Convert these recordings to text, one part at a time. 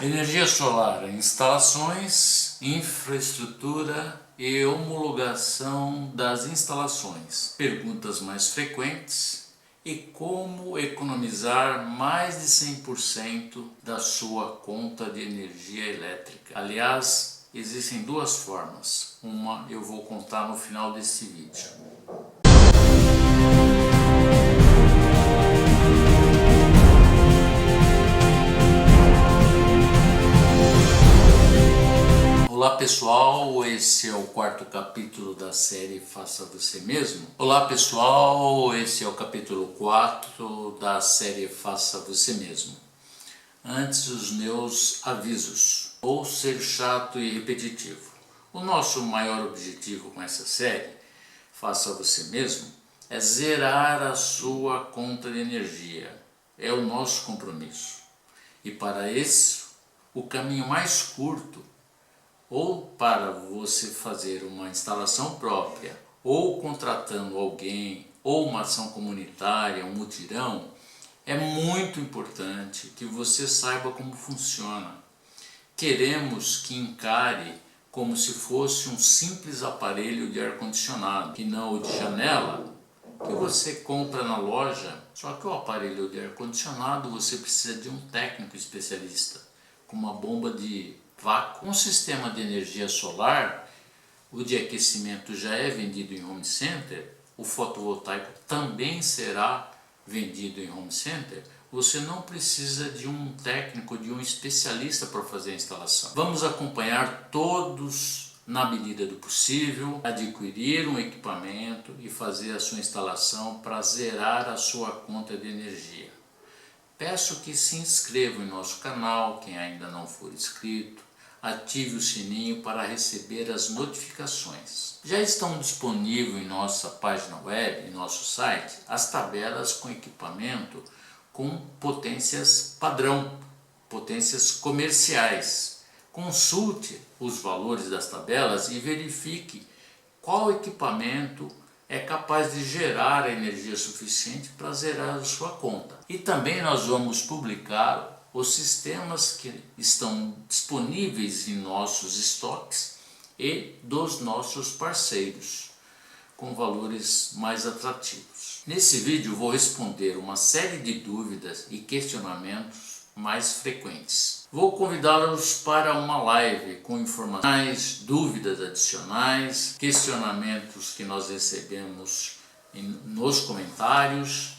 Energia solar, instalações, infraestrutura e homologação das instalações. Perguntas mais frequentes e como economizar mais de 100% da sua conta de energia elétrica. Aliás, existem duas formas. Uma eu vou contar no final desse vídeo. Olá pessoal, esse é o quarto capítulo da série Faça Você Mesmo. Olá pessoal, esse é o capítulo 4 da série Faça Você Mesmo. Antes, os meus avisos. Vou ser chato e repetitivo. O nosso maior objetivo com essa série, Faça Você Mesmo, é zerar a sua conta de energia. É o nosso compromisso. E para isso, o caminho mais curto, ou para você fazer uma instalação própria, ou contratando alguém, ou uma ação comunitária, um mutirão, é muito importante que você saiba como funciona. Queremos que encare como se fosse um simples aparelho de ar-condicionado, que não o de janela, que você compra na loja. Só que o aparelho de ar-condicionado você precisa de um técnico especialista, com uma bomba de vácuo. Um sistema de energia solar, o de aquecimento já é vendido em home center, o fotovoltaico também será vendido em home center. Você não precisa de um técnico, de um especialista para fazer a instalação. Vamos acompanhar todos na medida do possível, adquirir um equipamento e fazer a sua instalação para zerar a sua conta de energia. Peço que se inscreva em nosso canal, quem ainda não for inscrito, ative o sininho para receber as notificações. Já estão disponíveis em nossa página web, em nosso site, as tabelas com equipamento com potências padrão, potências comerciais. Consulte os valores das tabelas e verifique qual equipamento é capaz de gerar a energia suficiente para zerar a sua conta. E também nós vamos publicar os sistemas que estão disponíveis em nossos estoques e dos nossos parceiros, com valores mais atrativos. Nesse vídeo vou responder uma série de dúvidas e questionamentos mais frequentes. Vou convidá-los para uma live com informações, dúvidas adicionais, questionamentos que nós recebemos nos comentários,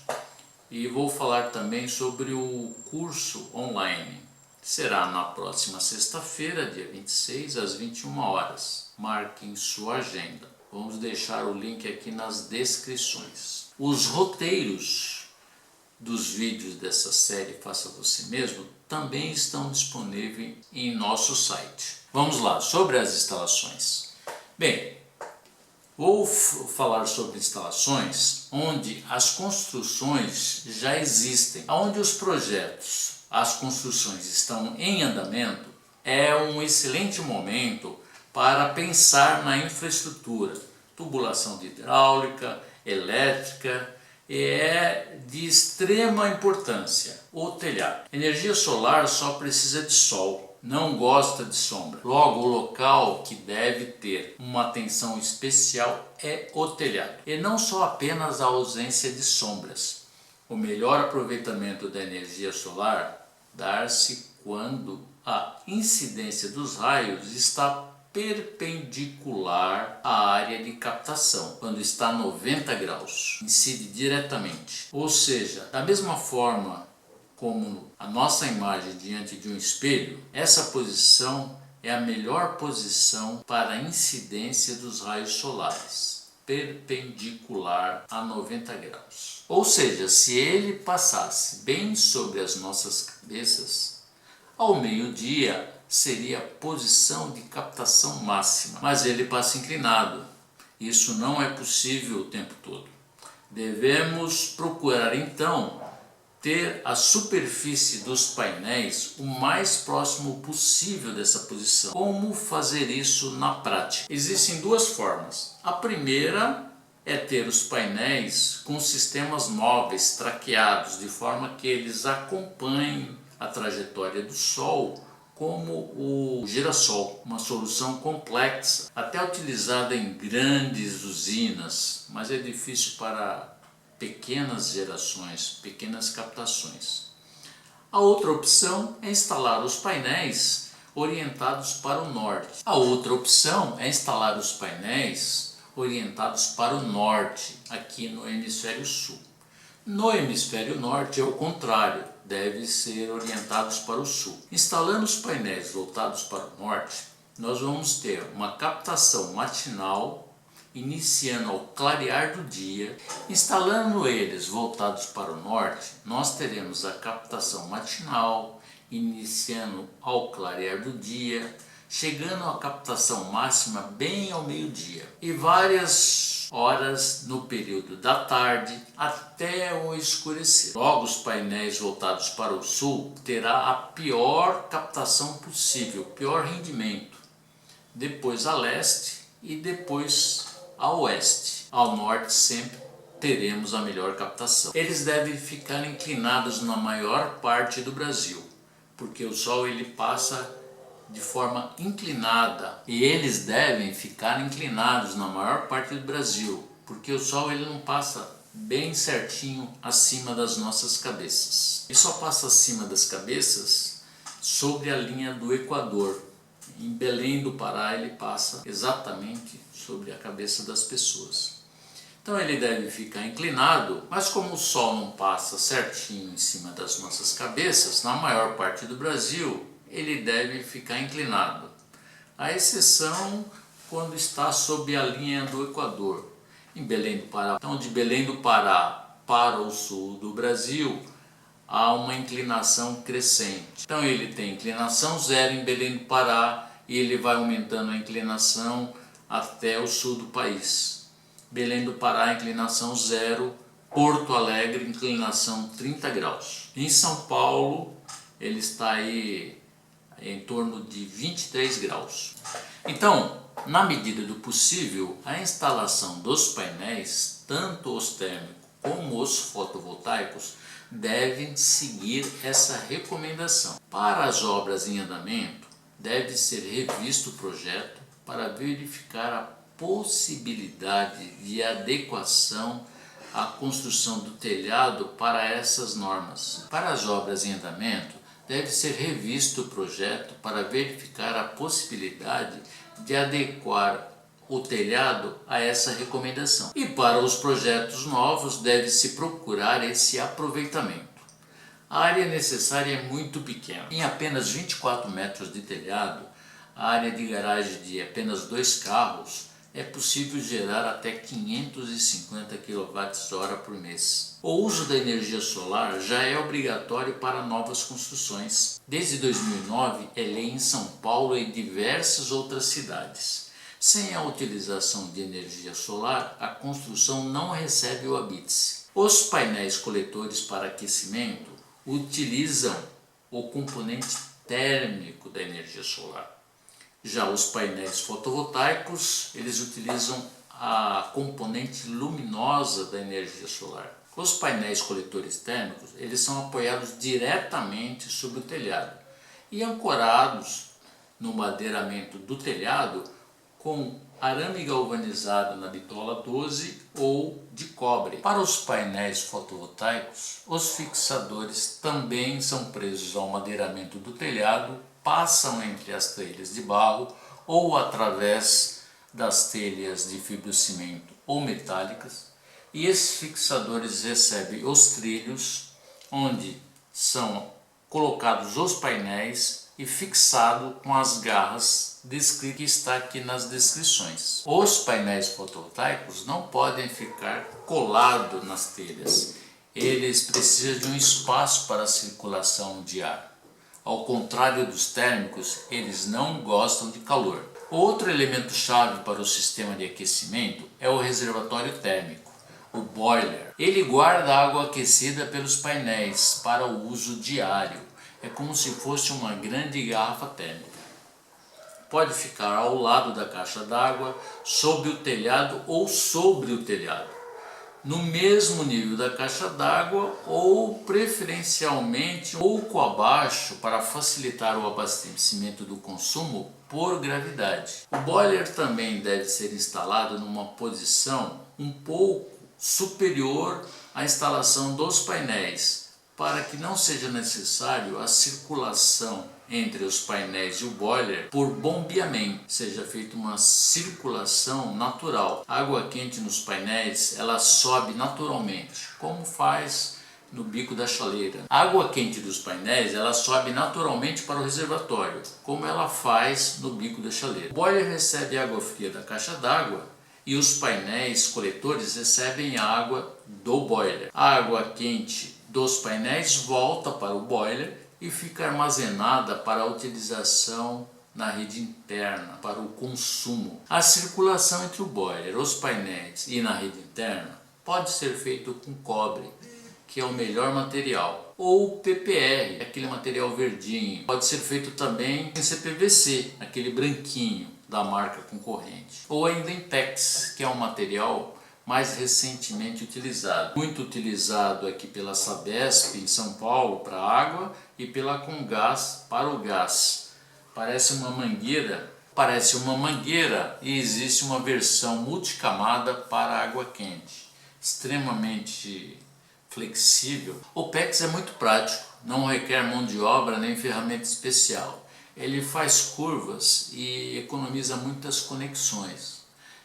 e vou falar também sobre o curso online. Será na próxima sexta-feira, dia 26, às 21 horas. Marquem sua agenda. Vamos deixar o link aqui nas descrições. Os roteiros dos vídeos dessa série Faça Você Mesmo também estão disponíveis em nosso site. Vamos lá, sobre as instalações. Bem, vou falar sobre instalações onde as construções já existem, onde os projetos, as construções estão em andamento. É um excelente momento para pensar na infraestrutura, tubulação de hidráulica, elétrica. É de extrema importância o telhado. Energia solar só precisa de sol, não gosta de sombra. Logo, o local que deve ter uma atenção especial é o telhado. E não só apenas a ausência de sombras. O melhor aproveitamento da energia solar dá-se quando a incidência dos raios está perpendicular à área de captação, quando está 90 graus, incide diretamente. Ou seja, da mesma forma como a nossa imagem diante de um espelho, essa posição é a melhor posição para a incidência dos raios solares, perpendicular a 90 graus. Ou seja, se ele passasse bem sobre as nossas cabeças, ao meio-dia seria a posição de captação máxima, mas ele passa inclinado. Isso não é possível o tempo todo. Devemos procurar então ter a superfície dos painéis o mais próximo possível dessa posição. Como fazer isso na prática? Existem duas formas. A primeira é ter os painéis com sistemas móveis traqueados, de forma que eles acompanhem a trajetória do Sol como o girassol, uma solução complexa, até utilizada em grandes usinas, mas é difícil para pequenas gerações, pequenas captações. A outra opção é instalar os painéis orientados para o norte. A outra opção é instalar os painéis orientados para o norte, aqui no hemisfério sul. No hemisfério norte é o contrário, deve ser orientados para o sul. Instalando os painéis voltados para o norte, nós vamos ter uma captação matinal iniciando ao clarear do dia. Instalando eles voltados para o norte, nós teremos a captação matinal iniciando ao clarear do dia, chegando à captação máxima bem ao meio-dia e várias horas no período da tarde até o escurecer. Logo, os painéis voltados para o sul terá a pior captação possível, pior rendimento, depois a leste e depois a oeste. Ao norte sempre teremos a melhor captação. Eles devem ficar inclinados na maior parte do Brasil, porque o sol ele passa de forma inclinada, e eles devem ficar inclinados na maior parte do Brasil, porque o sol ele não passa bem certinho acima das nossas cabeças. Ele só passa acima das cabeças sobre a linha do Equador. Em Belém do Pará ele passa exatamente sobre a cabeça das pessoas. Então ele deve ficar inclinado, mas como o sol não passa certinho em cima das nossas cabeças, na maior parte do Brasil, ele deve ficar inclinado. A exceção quando está sob a linha do Equador, em Belém do Pará. Então de Belém do Pará para o sul do Brasil, há uma inclinação crescente. Então ele tem inclinação zero em Belém do Pará e ele vai aumentando a inclinação até o sul do país. Belém do Pará, inclinação zero. Porto Alegre, inclinação 30 graus. Em São Paulo, ele está aí em torno de 23 graus. Então, na medida do possível, a instalação dos painéis, tanto os térmicos como os fotovoltaicos, devem seguir essa recomendação. Para as obras em andamento, deve ser revisto o projeto para verificar a possibilidade de adequação à construção do telhado para essas normas. Para as obras em andamento, deve ser revisto o projeto para verificar a possibilidade de adequar o telhado a essa recomendação. E para os projetos novos, deve-se procurar esse aproveitamento. A área necessária é muito pequena. Em apenas 24 metros de telhado, a área de garagem de apenas 2 carros, é possível gerar até 550 kWh por mês. O uso da energia solar já é obrigatório para novas construções. Desde 2009 é lei em São Paulo e diversas outras cidades. Sem a utilização de energia solar, a construção não recebe o habite-se. Os painéis coletores para aquecimento utilizam o componente térmico da energia solar. Já os painéis fotovoltaicos, eles utilizam a componente luminosa da energia solar. Os painéis coletores térmicos, eles são apoiados diretamente sobre o telhado e ancorados no madeiramento do telhado com arame galvanizado na bitola 12 ou de cobre. Para os painéis fotovoltaicos, os fixadores também são presos ao madeiramento do telhado, passam entre as telhas de barro ou através das telhas de fibrocimento ou metálicas, e esses fixadores recebem os trilhos onde são colocados os painéis e fixado com as garras descritas que está aqui nas descrições. Os painéis fotovoltaicos não podem ficar colados nas telhas, eles precisam de um espaço para a circulação de ar. Ao contrário dos térmicos, eles não gostam de calor. Outro elemento chave para o sistema de aquecimento é o reservatório térmico, o boiler. Ele guarda a água aquecida pelos painéis para o uso diário. É como se fosse uma grande garrafa térmica. Pode ficar ao lado da caixa d'água, sob o telhado ou sobre o telhado. no mesmo nível da caixa d'água ou preferencialmente um pouco abaixo para facilitar o abastecimento do consumo por gravidade. O boiler também deve ser instalado numa posição um pouco superior à instalação dos painéis, para que não seja necessário a circulação entre os painéis e o boiler por bombeamento, seja feita uma circulação natural. A água quente nos painéis, ela sobe naturalmente, como faz no bico da chaleira. A água quente dos painéis, ela sobe naturalmente para o reservatório, como ela faz no bico da chaleira. O boiler recebe água fria da caixa d'água e os painéis coletores recebem água do boiler. A água quente dos painéis volta para o boiler e fica armazenada para a utilização na rede interna, para o consumo. A circulação entre o boiler, os painéis e na rede interna pode ser feito com cobre, que é o melhor material, ou PPR, aquele material verdinho. Pode ser feito também em CPVC, aquele branquinho da marca concorrente, ou ainda em PEX, que é um material mais recentemente utilizado. Muito utilizado aqui pela Sabesp em São Paulo para água e pela Comgás para o gás. Parece uma mangueira e existe uma versão multicamada para água quente, extremamente flexível. O PEX é muito prático, não requer mão de obra nem ferramenta especial. Ele faz curvas e economiza muitas conexões.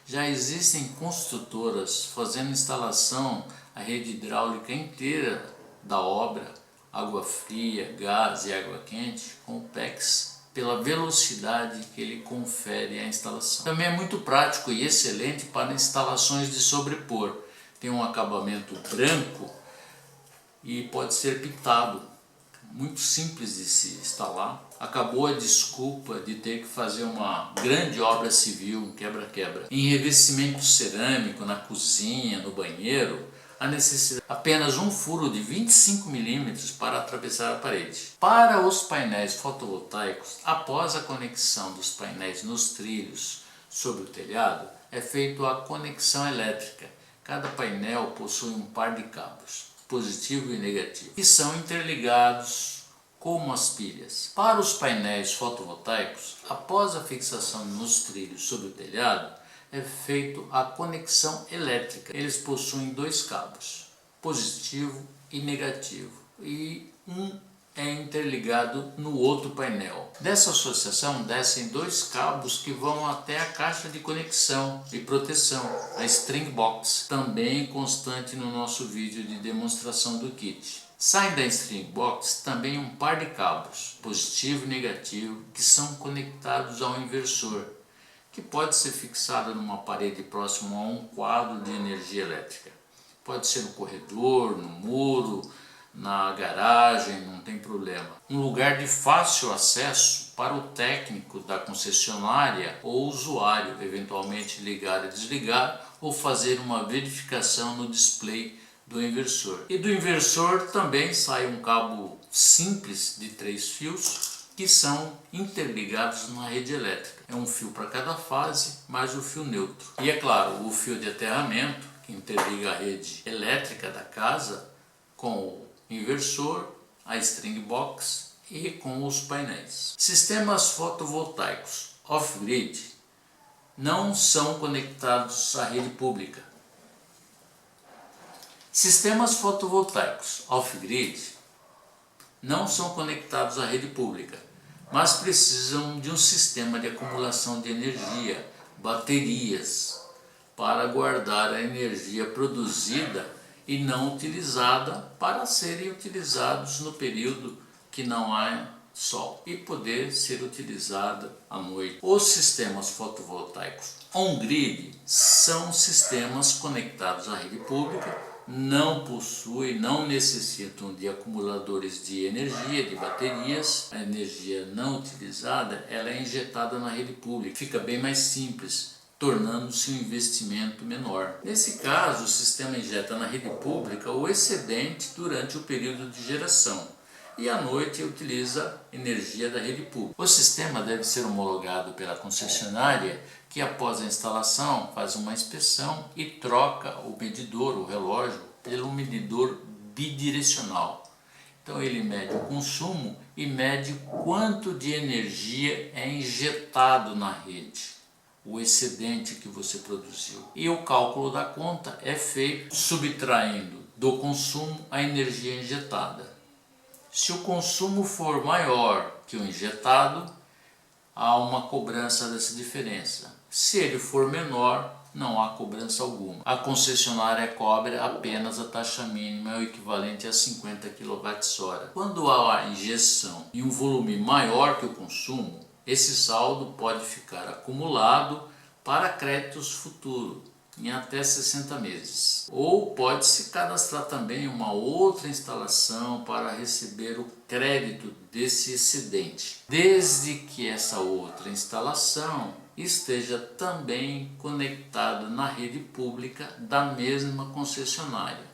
Já existem construtoras fazendo instalação a rede hidráulica inteira da obra, água fria, gás e água quente, com o PEX, pela velocidade que ele confere à instalação. Também é muito prático e excelente para instalações de sobrepor. Tem um acabamento branco e pode ser pintado. Muito simples de se instalar. Acabou a desculpa de ter que fazer uma grande obra civil, um quebra-quebra. Em revestimento cerâmico, na cozinha, no banheiro, a necessidade apenas um furo de 25 mm para atravessar a parede. Para os painéis fotovoltaicos, após a conexão dos painéis nos trilhos sobre o telhado, é feita a conexão elétrica. Cada painel possui um par de cabos, positivo e negativo, que são interligados como as pilhas. Para os painéis fotovoltaicos, após a fixação nos trilhos sobre o telhado, é feita a conexão elétrica. Eles possuem dois cabos, positivo e negativo, e um é interligado no outro painel. Dessa associação descem dois cabos que vão até a caixa de conexão e proteção, a string box, também constante no nosso vídeo de demonstração do kit. Sai da string box também um par de cabos, positivo e negativo, que são conectados ao inversor, que pode ser fixado numa parede próximo a um quadro de energia elétrica. Pode ser no corredor, no muro, na garagem, não tem problema. Um lugar de fácil acesso para o técnico da concessionária ou usuário eventualmente ligar e desligar ou fazer uma verificação no display do inversor. E do inversor também sai um cabo simples de 3 fios que são interligados na rede elétrica. É um fio para cada fase, mais o fio neutro. E é claro, o fio de aterramento que interliga a rede elétrica da casa com o inversor, a string box e com os painéis. Sistemas fotovoltaicos off-grid não são conectados à rede pública. Sistemas fotovoltaicos off-grid não são conectados à rede pública, mas precisam de um sistema de acumulação de energia, baterias, para guardar a energia produzida e não utilizada para serem utilizados no período que não há sol e poder ser utilizada à noite. Os sistemas fotovoltaicos on-grid são sistemas conectados à rede pública, não possuem, não necessitam de acumuladores de energia, de baterias. A energia não utilizada, ela é injetada na rede pública. Fica bem mais simples, tornando-se um investimento menor. Nesse caso, o sistema injeta na rede pública o excedente durante o período de geração e à noite utiliza energia da rede pública. O sistema deve ser homologado pela concessionária, que após a instalação faz uma inspeção e troca o medidor, o relógio, pelo medidor bidirecional. Então ele mede o consumo e mede quanto de energia é injetado na rede, o excedente que você produziu. E o cálculo da conta é feito subtraindo do consumo a energia injetada. Se o consumo for maior que o injetado, há uma cobrança dessa diferença. Se ele for menor, não há cobrança alguma. A concessionária cobra apenas a taxa mínima, o equivalente a 50 kWh. Quando há a injeção em um volume maior que o consumo, esse saldo pode ficar acumulado para créditos futuros em até 60 meses. Ou pode-se cadastrar também uma outra instalação para receber o crédito desse excedente, desde que essa outra instalação esteja também conectada na rede pública da mesma concessionária.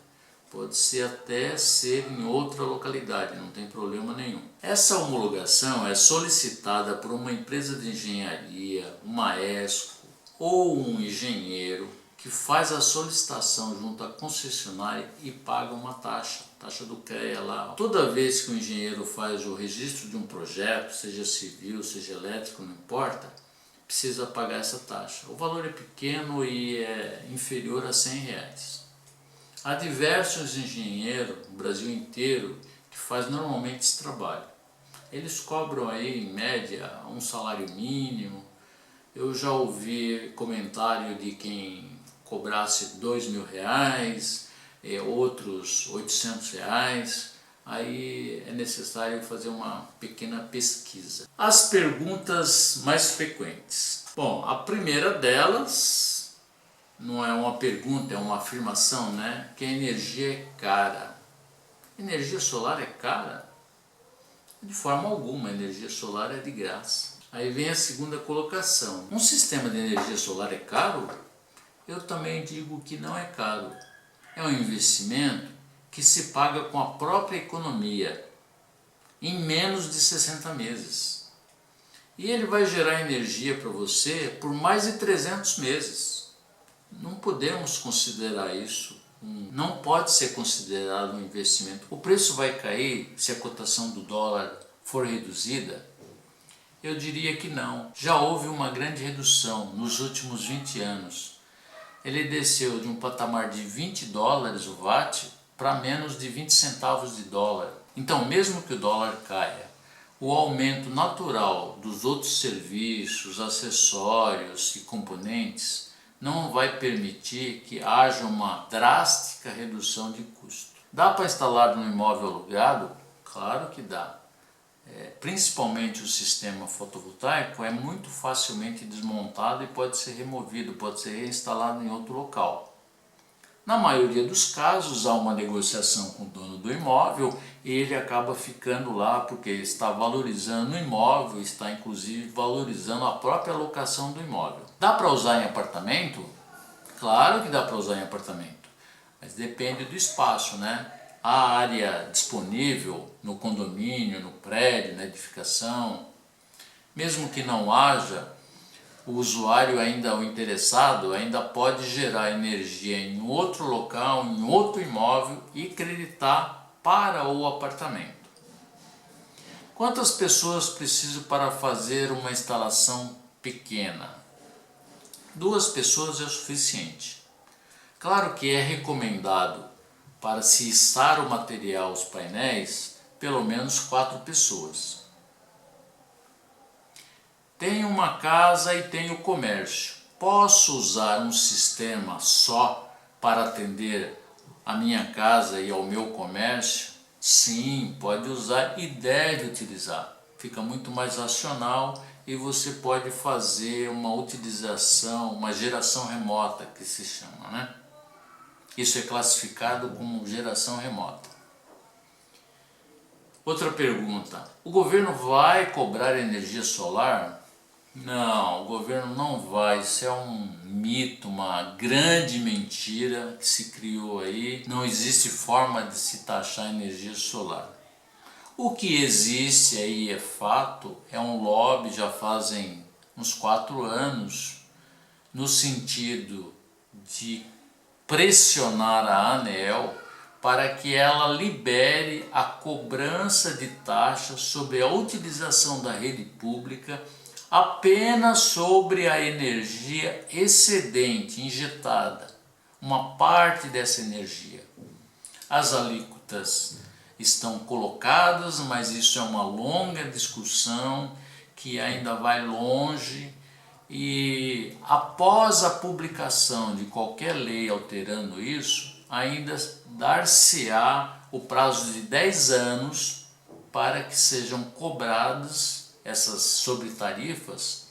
Pode ser até ser em outra localidade, não tem problema nenhum. Essa homologação é solicitada por uma empresa de engenharia, uma ESCO ou um engenheiro que faz a solicitação junto à concessionária e paga uma taxa do CREA lá. Toda vez que o engenheiro faz o registro de um projeto, seja civil, seja elétrico, não importa, precisa pagar essa taxa. O valor é pequeno e é inferior a R$100. Há diversos engenheiros no Brasil inteiro que fazem normalmente esse trabalho. Eles cobram aí em média um salário mínimo. Eu já ouvi comentário de quem cobrasse R$2.000, outros R$800. Aí é necessário fazer uma pequena pesquisa. As perguntas mais frequentes. Bom, a primeira delas não é uma pergunta, é uma afirmação, né? Que a energia é cara. Energia solar é cara? De forma alguma, a energia solar é de graça. Aí vem a segunda colocação. Um sistema de energia solar é caro? Eu também digo que não é caro. É um investimento que se paga com a própria economia em menos de 60 meses. E ele vai gerar energia para você por mais de 300 meses. Não podemos considerar isso, não pode ser considerado um investimento. O preço vai cair se a cotação do dólar for reduzida? Eu diria que não. Já houve uma grande redução nos últimos 20 anos. Ele desceu de um patamar de $20 o watt para menos de 20 centavos de dólar. Então, mesmo que o dólar caia, o aumento natural dos outros serviços, acessórios e componentes não vai permitir que haja uma drástica redução de custo. Dá para instalar no imóvel alugado? Claro que dá. Principalmente o sistema fotovoltaico é muito facilmente desmontado e pode ser removido, pode ser reinstalado em outro local. Na maioria dos casos há uma negociação com o dono do imóvel e ele acaba ficando lá porque está valorizando o imóvel, está inclusive valorizando a própria locação do imóvel. Dá para usar em apartamento? Claro que dá para usar em apartamento, mas depende do espaço, né? Há área disponível no condomínio, no prédio, na edificação. Mesmo que não haja, o usuário ainda, o interessado, ainda pode gerar energia em outro local, em outro imóvel e creditar para o apartamento. Quantas pessoas preciso para fazer uma instalação pequena? 2 pessoas é o suficiente. Claro que é recomendado para se içar o material, os painéis, pelo menos 4 pessoas. Tenho uma casa e tenho comércio. Posso usar um sistema só para atender a minha casa e ao meu comércio? Sim, pode usar e deve utilizar. Fica muito mais racional e você pode fazer uma utilização, uma geração remota que se chama, né? Isso é classificado como geração remota. Outra pergunta: o governo vai cobrar energia solar? Não, o governo não vai. Isso é um mito, uma grande mentira que se criou aí. Não existe forma de se taxar energia solar. O que existe aí é fato, é um lobby já fazem uns 4 anos, no sentido de pressionar a ANEEL para que ela libere a cobrança de taxas sobre a utilização da rede pública apenas sobre a energia excedente injetada, uma parte dessa energia. As alíquotas estão colocadas, mas isso é uma longa discussão que ainda vai longe, e após a publicação de qualquer lei alterando isso, ainda dar-se-á o prazo de 10 anos para que sejam cobradas essas sobretarifas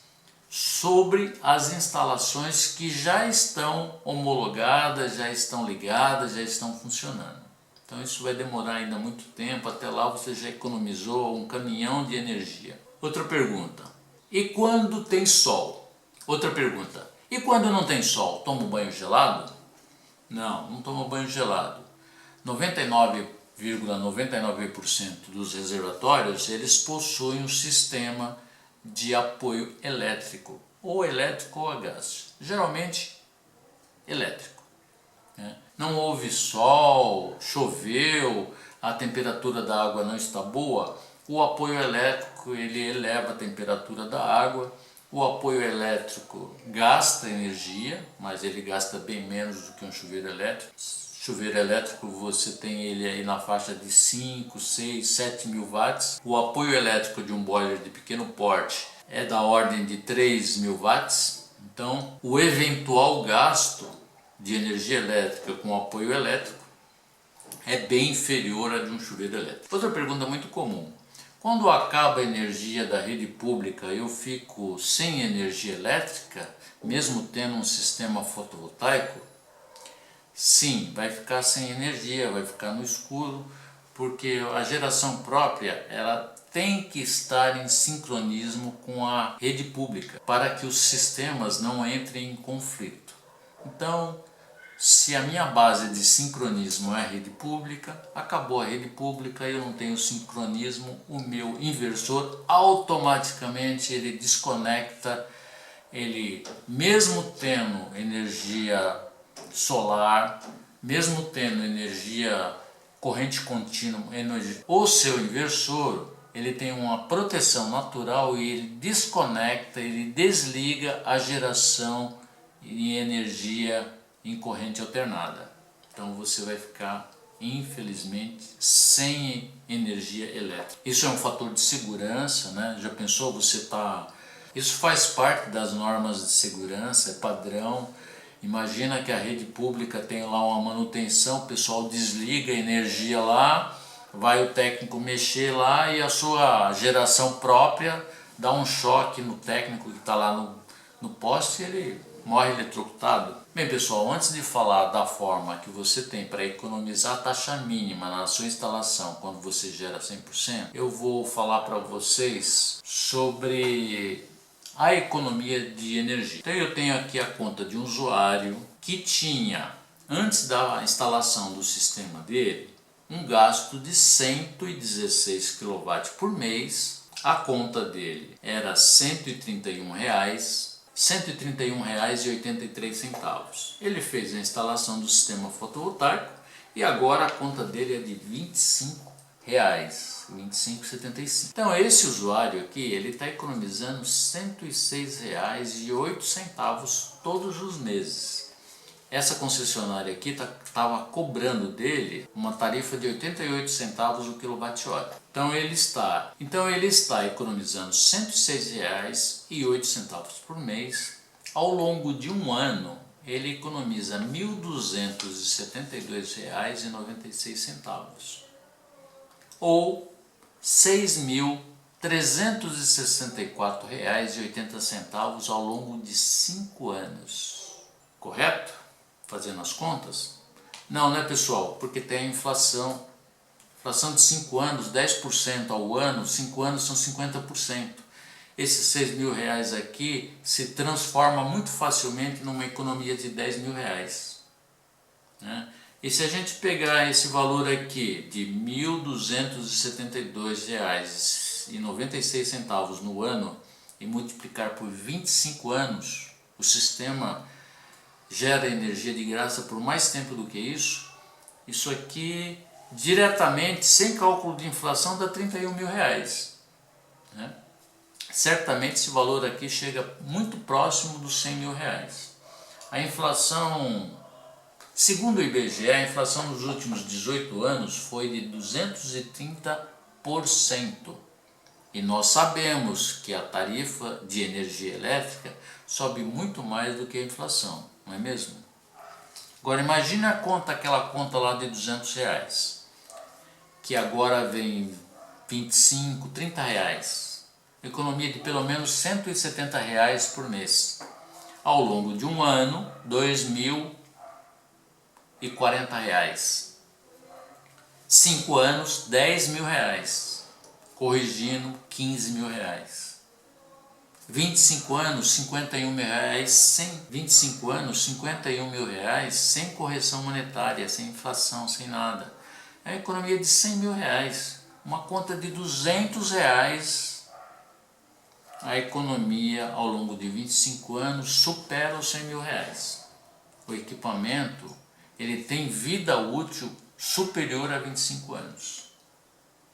sobre as instalações que já estão homologadas, já estão ligadas, já estão funcionando. Então isso vai demorar ainda muito tempo, até lá você já economizou um caminhão de energia. Outra pergunta, e quando tem sol? Outra pergunta, e quando não tem sol, toma um banho gelado? Não, não toma banho gelado. 99,99% dos reservatórios, eles possuem um sistema de apoio elétrico, ou elétrico ou a gás, geralmente elétrico. Não houve sol, choveu, a temperatura da água não está boa, o apoio elétrico ele eleva a temperatura da água. O apoio elétrico gasta energia, mas ele gasta bem menos do que um chuveiro elétrico. Chuveiro elétrico você tem ele aí na faixa de 5, 6, 7 mil watts. O apoio elétrico de um boiler de pequeno porte é da ordem de 3 mil watts. Então o eventual gasto de energia elétrica com apoio elétrico é bem inferior a de um chuveiro elétrico. Outra pergunta muito comum. Quando acaba a energia da rede pública, eu fico sem energia elétrica, mesmo tendo um sistema fotovoltaico? Sim, vai ficar sem energia, vai ficar no escuro, porque a geração própria ela tem que estar em sincronismo com a rede pública, para que os sistemas não entrem em conflito. Então, se a minha base de sincronismo é a rede pública, acabou a rede pública e eu não tenho sincronismo, o meu inversor automaticamente ele desconecta, ele mesmo tendo energia solar, mesmo tendo energia corrente contínua, o seu inversor ele tem uma proteção natural e ele desconecta, ele desliga a geração de energia em corrente alternada. Então você vai ficar, infelizmente, sem energia elétrica. Isso é um fator de segurança, né? Já pensou você tá... Isso faz parte das normas de segurança, é padrão. Imagina que a rede pública tem lá uma manutenção, o pessoal desliga a energia lá, vai o técnico mexer lá e a sua geração própria dá um choque no técnico que está lá no poste e ele morre eletrocutado. Bem pessoal, antes de falar da forma que você tem para economizar a taxa mínima na sua instalação quando você gera 100%, eu vou falar para vocês sobre a economia de energia. Então eu tenho aqui a conta de um usuário que tinha, antes da instalação do sistema dele, um gasto de 116 kW por mês. A conta dele era R$ 131,00. R$ 131,83. Ele fez a instalação do sistema fotovoltaico e agora a conta dele é de R$ 25,00, 25,75. Então esse usuário aqui, ele está economizando R$ 106,08 todos os meses. Essa concessionária aqui estava cobrando dele uma tarifa de 88 centavos o quilowatt-hora. Então ele está economizando R$ 106,08 por mês. Ao longo de um ano, ele economiza R$ 1.272,96 ou R$ 6.364,80 ao longo de 5 anos. Correto? Fazendo as contas? Não, né pessoal? Porque tem a inflação. Inflação de 5 anos, 10% ao ano, 5 anos são 50%. Esses R$ 6.000 aqui se transforma muito facilmente numa economia de R$ 10.000. Né? E se a gente pegar esse valor aqui de R$ 1.272,96 no ano e multiplicar por 25 anos, o sistema gera energia de graça por mais tempo do que isso. Isso aqui diretamente, sem cálculo de inflação, dá R$ 31 mil, né? Certamente esse valor aqui chega muito próximo dos R$ 100 mil. A inflação, segundo o IBGE, a inflação nos últimos 18 anos foi de 230%. E nós sabemos que a tarifa de energia elétrica sobe muito mais do que a inflação, não é mesmo? Agora imagine a conta, aquela conta lá de R$200, que agora vem 25, 30 reais. Economia de pelo menos R$170 por mês. Ao longo de um ano, R$2.040. 5 anos, R$10 mil. Corrigindo, R$15 mil. 25 anos, R$51 mil, 25 anos, R$51 mil sem correção monetária, sem inflação, sem nada. É a economia de R$100 mil. Uma conta de R$200, a economia ao longo de 25 anos supera os R$100 mil. O equipamento, ele tem vida útil superior a 25 anos.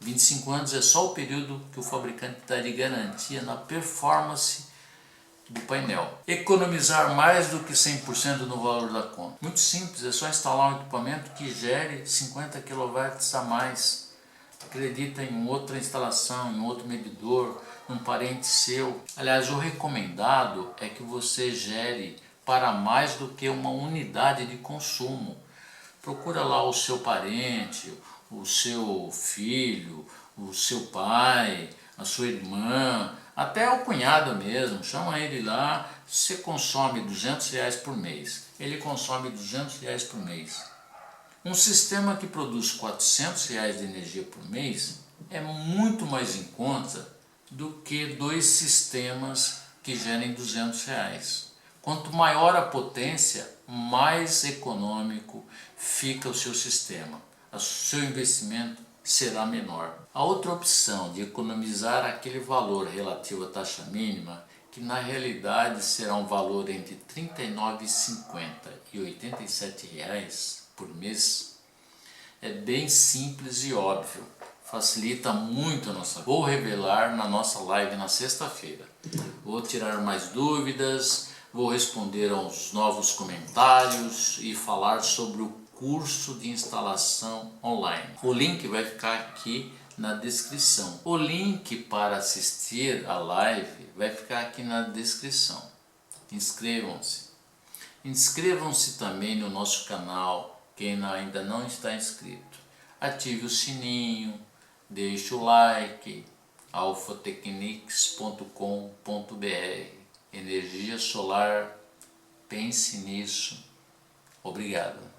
25 anos é só o período que o fabricante dá de garantia na performance do painel. Economizar mais do que 100% no valor da conta. Muito simples, é só instalar um equipamento que gere 50 kW a mais. Acredita em outra instalação, em outro medidor, num parente seu. Aliás, o recomendado é que você gere para mais do que uma unidade de consumo. Procura lá o seu parente, o seu filho, o seu pai, a sua irmã, até o cunhado mesmo, chama ele lá. Você consome R$200 por mês, ele consome R$200 por mês. Um sistema que produz R$400 de energia por mês é muito mais em conta do que 2 sistemas que gerem R$200. Quanto maior a potência, mais econômico fica o seu sistema. O seu investimento será menor. A outra opção de economizar aquele valor relativo à taxa mínima, que na realidade será um valor entre R$ 39,50 e R$ 87 por mês, é bem simples e óbvio. Facilita muito a nossa vida. Vou revelar na nossa live na sexta-feira. Vou tirar mais dúvidas, vou responder aos novos comentários e falar sobre o curso de instalação online. O link vai ficar aqui na descrição. O link para assistir a live vai ficar aqui na descrição. Inscrevam-se. Inscrevam-se também no nosso canal, quem ainda não está inscrito. Ative o sininho, deixe o like. alphatechnics.com.br. Energia solar, pense nisso. Obrigado.